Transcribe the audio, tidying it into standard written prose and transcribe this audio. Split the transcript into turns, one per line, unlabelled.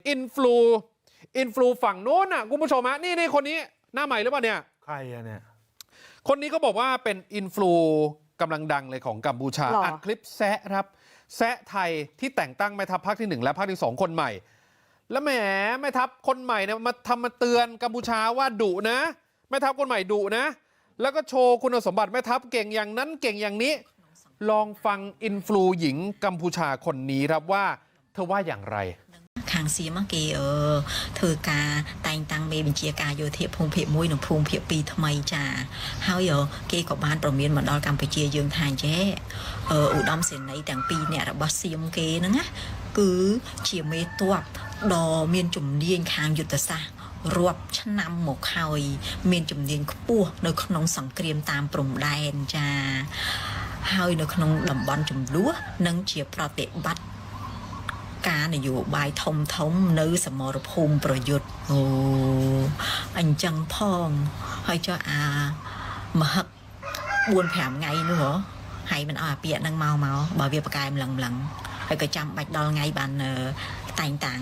อินฟลูฝั่งโน้นน่ะคุณผู้ชมฮะนี่คนนี้หน้าใหม่หรือเปล่าเนี่ย
ใครอะเนี่ย
คนนี้เขาบอกว่าเป็นอินฟลูกำลังดังเลยของกัมพูชาอัดคลิปแซะครับแซะไทยที่แต่งตั้งแม่ทัพภาคที่1และภาคที่2คนใหม่แล้วแหมแม่ทัพคนใหม่เนี่ยมาเตือนกัมพูชาว่าดุนะแม่ทัพคนใหม่ดุนะแล้วก็โชว์คุณสมบัติแม่ทัพเก่งอย่างนั้นเก่งอย่างนี้ลองฟังอินฟลูหญิงกัมพูชาคนนี้ครับว่าเธอว่าอย่างไร
ខាងសៀមគេធ្វើការតែងតាំងមេបញ្ជាការយោធាភូមិភាគ1និងភូមិភាគ2ថ្មីចាហើយគេក៏បានប្រមានមកដល់កម្ពុជាយើងថាអញ្ចេះឧត្តមសេនីយ៍ទាំងពីរអ្នករបស់សៀមគេហ្នឹងណាគឺជាមេទ័ពដ៏មានជំនាញខាងយុទ្ធសាស្ត្ររាប់ឆ្នាំមកហើយមានជំនាញខ្ពស់នៅក្នុងសង្គ្រាមតាមព្រំដែនចាហើយនៅក្នុងតំបន់ចំនួននិងជាប្រតិបត្តិការនយោបាយធំនៅសមរភូមិប្រយុទ្ធអញ្ចឹងផងហើយចុះមហឹក 4-5 ថ្ងៃនោះហើយមិនអស់អាពាកហ្នឹងមកបើវាប្រកែម្លឹងហើយក៏ចាំបាច់ដល់ថ្ងៃបានតែងតាំង